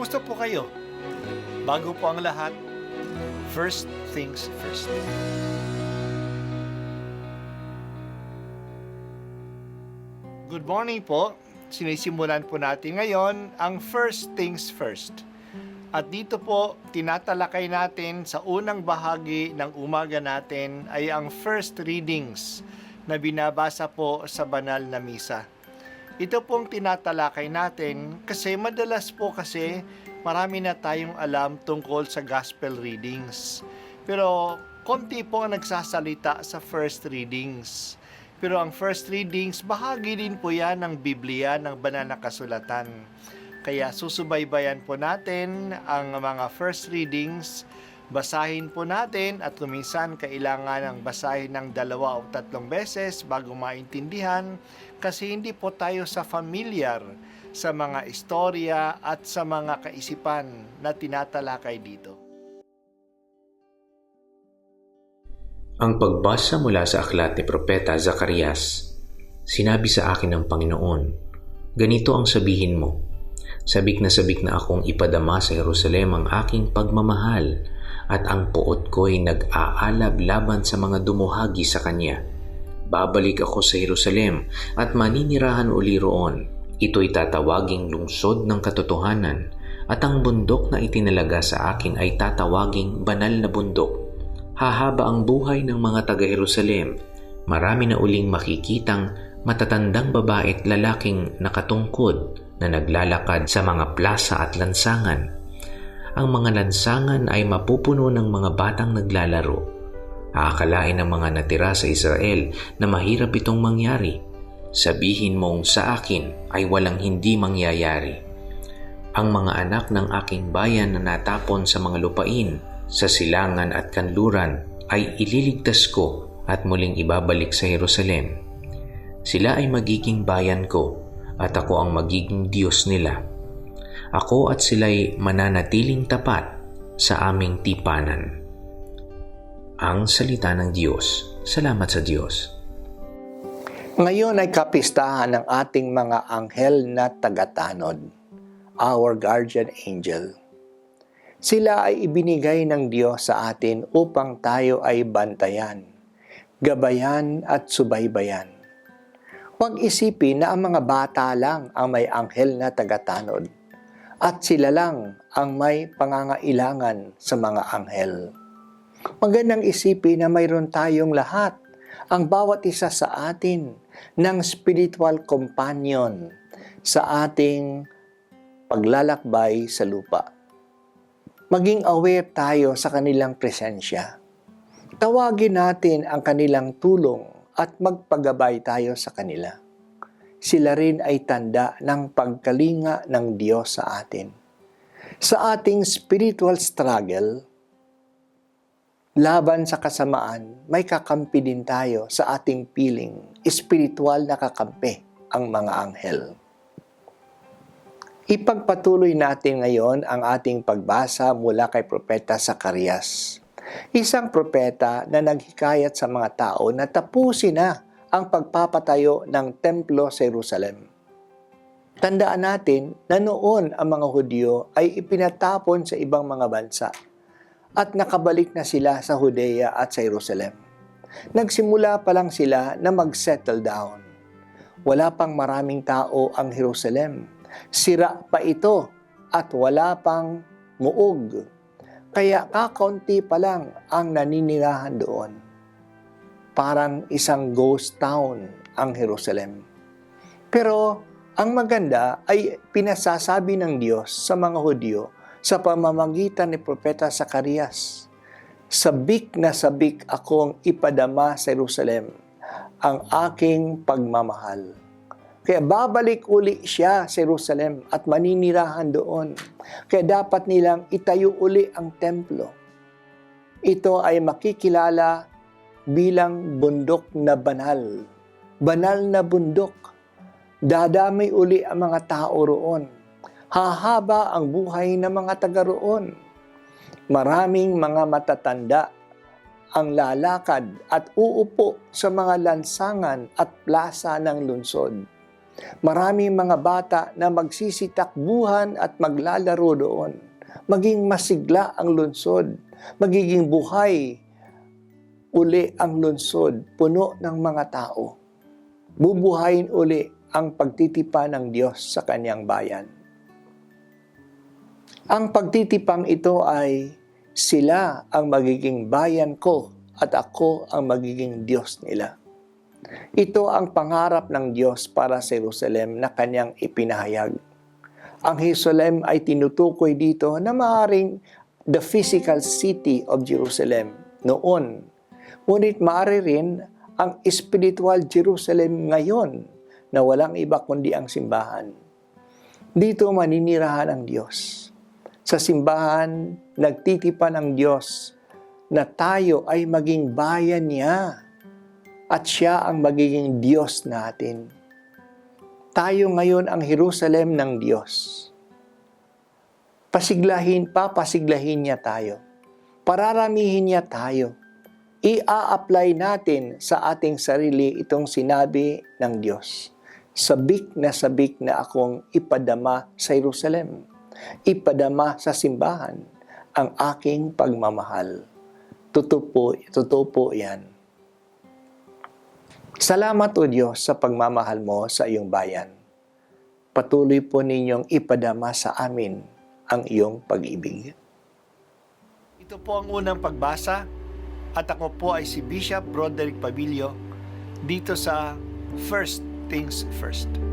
Kumusta po kayo? Bago po ang lahat, first things first. Good morning po. Sinisimulan po natin ngayon ang first things first. At dito po, tinatalakay natin sa unang bahagi ng umaga natin ay ang first readings na binabasa po sa banal na misa. Ito pong tinatalakay natin kasi madalas po kasi marami na tayong alam tungkol sa gospel readings. Pero konti po ang nagsasalita sa first readings. Pero ang first readings, bahagi din po yan ng Biblia, ng banal na kasulatan. Kaya susubaybayan po natin ang mga first readings, basahin po natin at kuminsan kailangan ng basahin ng 2 o 3 beses bago maintindihan kasi hindi po tayo familiar sa mga istorya at sa mga kaisipan na tinatalakay dito. Ang pagbasa mula sa aklat ni Propeta Zacarias. Sinabi sa akin ng Panginoon, ganito ang sabihin mo, sabik na akong ipadama sa Jerusalem ang aking pagmamahal at ang puot ko'y nag-aalab laban sa mga dumuhagi sa kanya. Babalik ako sa Jerusalem at maninirahan uli roon. Ito'y tatawaging lungsod ng katotohanan at ang bundok na itinalaga sa akin ay tatawaging banal na bundok. Hahaba ang buhay ng mga taga-Jerusalem. Marami na uling makikitang matatandang babae at lalaking nakatungkod na naglalakad sa mga plaza at lansangan. Ang mga lansangan ay mapupuno ng mga batang naglalaro. Aakalain ng mga natira sa Israel na mahirap itong mangyari. Sabihin mong sa akin ay walang hindi mangyayari. Ang mga anak ng aking bayan na natapon sa mga lupain, sa silangan at kanluran ay ililigtas ko at muling ibabalik sa Jerusalem. Sila ay magiging bayan ko at ako ang magiging Diyos nila. Ako at sila'y mananatiling tapat sa aming tipanan. Ang salita ng Diyos. Salamat sa Diyos. Ngayon ay kapistahan ng ating mga anghel na tagatanod, our guardian angel. Sila ay ibinigay ng Diyos sa atin upang tayo ay bantayan, gabayan at subaybayan. Huwag isipin na ang mga bata lang ang may anghel na tagatanod at sila lang ang may pangangailangan sa mga anghel. Magandang isipin na mayroon tayong lahat, ang bawat isa sa atin, ng spiritual companion sa ating paglalakbay sa lupa. Maging aware tayo sa kanilang presensya. Tawagin natin ang kanilang tulong at magpagabay tayo sa kanila. Sila rin ay tanda ng pagkalinga ng Diyos sa atin. Sa ating spiritual struggle, laban sa kasamaan, may kakampi din tayo sa ating piling. Spiritual na kakampi ang mga anghel. Ipagpatuloy natin ngayon ang ating pagbasa mula kay Propeta Zacarias. Isang propeta na naghikayat sa mga tao na tapusin na ang pagpapatayo ng templo sa Jerusalem. Tandaan natin na noon ang mga Hudyo ay ipinatapon sa ibang mga bansa at nakabalik na sila sa Judea at sa Jerusalem. Nagsimula pa lang sila na mag-settle down. Wala pang maraming tao ang Jerusalem. Sira pa ito at wala pang muog. Kaya kakaunti pa lang ang naninirahan doon. Parang isang ghost town ang Jerusalem. Pero ang maganda ay pinasasabi ng Diyos sa mga Hudyo sa pamamagitan ni Propeta Zacarias. Sabik na sabik akong ipadama sa Jerusalem ang aking pagmamahal. Kaya babalik uli siya sa Jerusalem at maninirahan doon. Kaya dapat nilang itayo uli ang templo. Ito ay makikilala bilang bundok na banal. Banal na bundok. Dadamay uli ang mga tao roon. Hahaba ang buhay ng mga taga roon. Maraming mga matatanda ang lalakad at uupo sa mga lansangan at plaza ng lungsod. Maraming mga bata na magsisitakbuhan at maglalaro doon. Maging masigla ang lungsod. Magiging buhay uli ang lungsod, puno ng mga tao. Bubuhayin uli ang pagtitipan ng Diyos sa kanyang bayan. Ang pagtitipang ito ay sila ang magiging bayan ko at ako ang magiging Diyos nila. Ito ang pangarap ng Diyos para sa Jerusalem na kanyang ipinahayag. Ang Jerusalem ay tinutukoy dito na maaaring the physical city of Jerusalem noon. Ngunit maaari rin ang spiritual Jerusalem ngayon na walang iba kundi ang simbahan. Dito maninirahan ang Diyos. Sa simbahan, nagtitipan ang Diyos na tayo ay maging bayan niya at siya ang magiging Diyos natin. Tayo ngayon ang Jerusalem ng Diyos. Papasiglahin niya tayo. Pararamihin niya tayo. I-a-apply natin sa ating sarili itong sinabi ng Diyos. Sabik na akong ipadama sa Jerusalem. Ipadama sa simbahan ang aking pagmamahal. Totoo po yan. Salamat o Diyos sa pagmamahal mo sa iyong bayan. Patuloy po ninyong ipadama sa amin ang iyong pag-ibig. Ito po ang unang pagbasa at ako po ay si Bishop Broderick Pabilio dito sa First Things First.